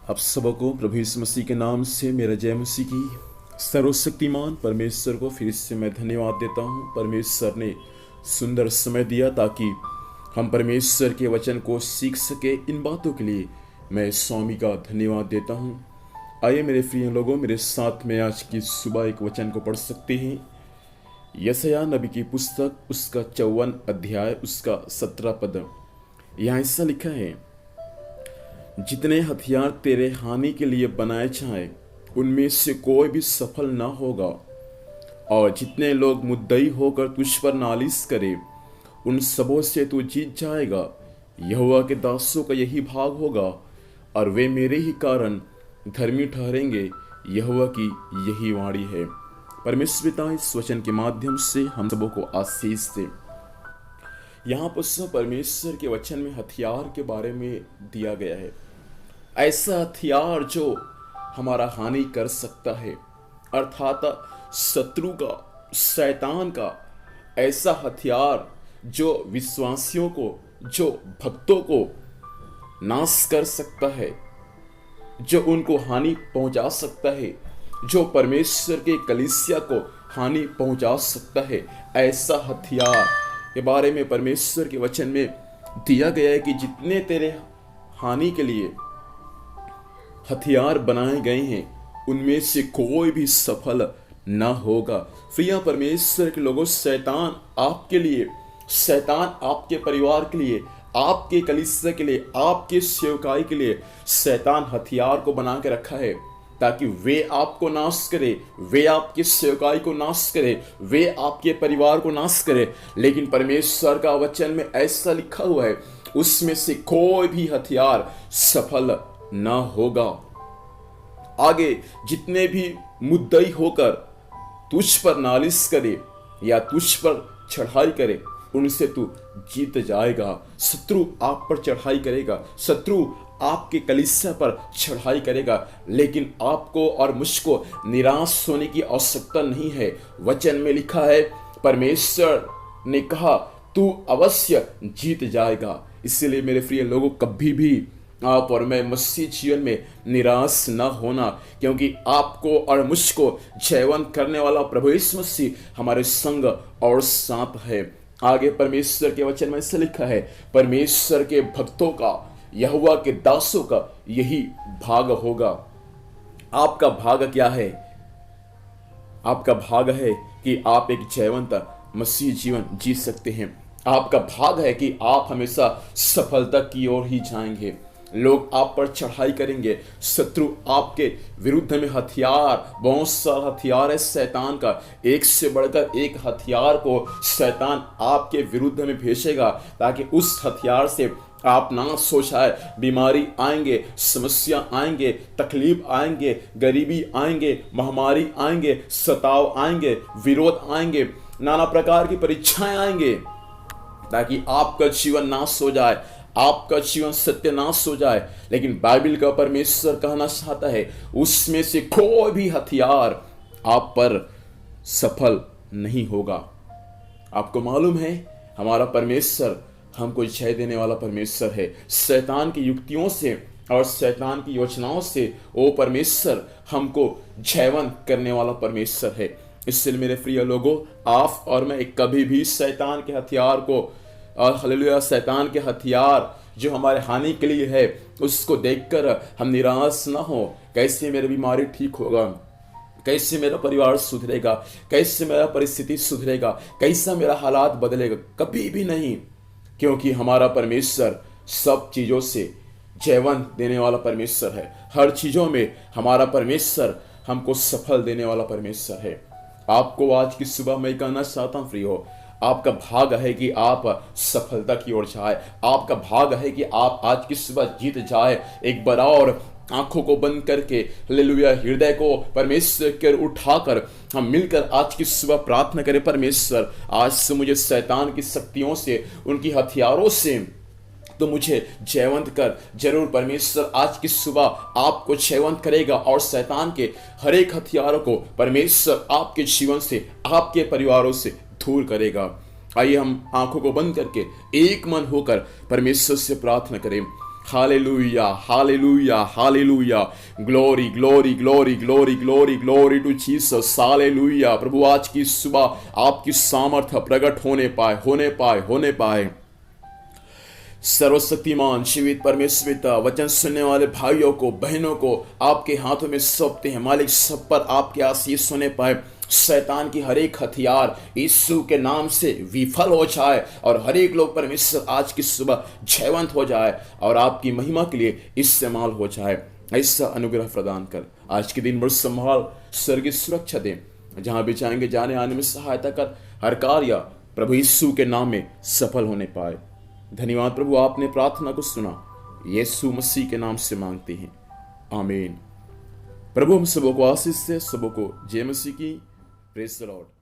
आप सबको प्रभु यीशु मसीह के नाम से मेरा जय मसीह की। सर्वशक्तिमान परमेश्वर को फिर से मैं धन्यवाद देता हूँ। परमेश्वर ने सुंदर समय दिया ताकि हम परमेश्वर के वचन को सीख सके। इन बातों के लिए मैं स्वामी का धन्यवाद देता हूँ। आइए मेरे प्रिय लोगों, मेरे साथ में आज की सुबह एक वचन को पढ़ सकते हैं। यशायाह नबी की पुस्तक, उसका 54 अध्याय, उसका 17 पद। यहाँ ऐसा लिखा है, जितने हथियार तेरे हानि के लिए बनाए जाए उनमें से कोई भी सफल ना होगा, और जितने लोग मुद्दई होकर तुझ पर नालिश करे उन सबों से तू जीत जाएगा। यहोवा के दासों का यही भाग होगा और वे मेरे ही कारण धर्मी ठहरेंगे। यहोवा की यही वाणी है। परमेश्वर पिता इस वचन के माध्यम से हम सबों को आशीष दे। यहाँ पर परमेश्वर के वचन में हथियार के बारे में दिया गया है। ऐसा हथियार जो हमारा हानि कर सकता है, अर्थात शत्रु का, शैतान का ऐसा हथियार जो विश्वासियों को, जो भक्तों को नाश कर सकता है, जो उनको हानि पहुंचा सकता है, जो परमेश्वर के कलीसिया को हानि पहुंचा सकता है। ऐसा हथियार के बारे में परमेश्वर के वचन में दिया गया है कि जितने तेरे हानि के लिए हथियार बनाए गए हैं उनमें से कोई भी सफल ना होगा। प्रिय परमेश्वर के लोगों, शैतान आपके लिए, शैतान आपके परिवार के लिए, आपके कलीसिया के लिए, आपके सेवकाई के लिए शैतान हथियार को बना के रखा है ताकि वे आपको नाश करे, वे आपके सेवकाई को नाश करे, वे आपके परिवार को नाश करे। लेकिन परमेश्वर का वचन में ऐसा लिखा हुआ है, उसमें से कोई भी हथियार सफल ना होगा। आगे जितने भी मुद्दई होकर तुझ पर नालिश करे या तुझ पर चढ़ाई करे उनसे तू जीत जाएगा। शत्रु आप पर चढ़ाई करेगा, शत्रु आपके कलीसिया पर चढ़ाई करेगा, लेकिन आपको और मुझको निराश होने की आवश्यकता नहीं है। वचन में लिखा है, परमेश्वर ने कहा तू अवश्य जीत जाएगा। इसलिए मेरे प्रिय लोगों, कभी भी आप और मैं मसीह जीवन में निराश न होना, क्योंकि आपको और मुझको जयवंत करने वाला प्रभु यीशु मसीह हमारे संग और साथ है। आगे परमेश्वर के वचन में ऐसा लिखा है, परमेश्वर के भक्तों का, यहोवा के दासों का यही भाग होगा। आपका भाग क्या है? आपका भाग है कि आप एक जयवंत मसीह जीवन जी सकते हैं। आपका भाग है कि आप हमेशा सफलता की ओर ही जाएंगे। लोग आप पर चढ़ाई करेंगे, शत्रु आपके विरुद्ध में हथियार, बहुत सारा हथियार है शैतान का, एक से बढ़कर एक हथियार को शैतान आपके विरुद्ध में भेजेगा ताकि उस हथियार से आप ना सोचाए। बीमारी आएंगे, समस्या आएंगे, तकलीफ आएंगे, गरीबी आएंगे, महामारी आएंगे, सताव आएंगे, विरोध आएंगे, नाना प्रकार की परीक्षाएं आएंगे ताकि आपका जीवन नाश हो जाए, आपका जीवन सत्यानाश हो जाए। लेकिन बाइबल का परमेश्वर कहना चाहता है, उसमें से कोई भी हथियार आप पर सफल नहीं होगा। आपको मालूम है, हमारा परमेश्वर हमको जय देने वाला परमेश्वर है। शैतान की युक्तियों से और शैतान की योजनाओं से वो परमेश्वर हमको जयवंत करने वाला परमेश्वर है। इसलिए मेरे प्रिय लोगों, आप और मैं कभी भी शैतान के हथियार को, और हालेलुया, शैतान के हथियार जो हमारे हानि के लिए है, उसको देखकर हम निराश ना हो। कैसे मेरी बीमारी ठीक होगा, कैसे मेरा परिवार सुधरेगा, कैसे मेरा परिस्थिति सुधरेगा, कैसा मेरा हालात बदलेगा, कभी भी नहीं। क्योंकि हमारा परमेश्वर सब चीज़ों से जयवंत देने वाला परमेश्वर है। हर चीज़ों में हमारा परमेश्वर हमको सफल देने वाला परमेश्वर है। आपको आज की सुबह मैं कहना चाहता हूँ प्रियो, आपका भाग है कि आप सफलता की ओर जाए। आपका भाग है कि आप आज की सुबह जीत जाए। एक बार और आंखों को बंद करके, हालेलुया, हृदय को परमेश्वर की ओर उठाकर हम मिलकर आज की सुबह प्रार्थना करें, परमेश्वर आज से मुझे शैतान की शक्तियों से, उनकी हथियारों से तो मुझे जयवंत कर। जरूर परमेश्वर आज की सुबह आपको जयवंत करेगा और शैतान के हर एक हथियारों को परमेश्वर आपके जीवन से, आपके परिवारों से दूर करेगा। आइए हम आंखों को बंद करके एक मन होकर परमेश्वर से प्रार्थना करें। Hallelujah, hallelujah, hallelujah. Glory, glory, glory, glory, glory, glory to Jesus. Hallelujah. प्रभु आज की सुबह आपकी सामर्थ प्रकट होने पाए, होने पाए, होने पाए। सर्वशक्तिमान जीवित परमेश्वर पिता, वचन सुनने वाले भाइयों को, बहनों को आपके हाथों में सौंपते हैं मालिक। सब पर आपके आशीष होने पाए। शैतान की हर एक हथियार यीशु के नाम से विफल हो जाए और हर एक लोग परमेश्वर आज की सुबह जयवंत हो जाए और आपकी महिमा के लिए इस्तेमाल हो जाए। ऐसा अनुग्रह प्रदान कर। आज के दिन भर संभाल, स्वर्गीय सुरक्षा दे। जहां भी जाएंगे जाने आने में सहायता कर। हर कार्य प्रभु यीशु के नाम में सफल होने पाए। धन्यवाद प्रभु, आपने प्रार्थना को सुना। यीशु मसीह के नाम से मांगते हैं, आमीन। प्रभु हम सबों को आशीष से, सबों को जय मसीह की। Praise the Lord.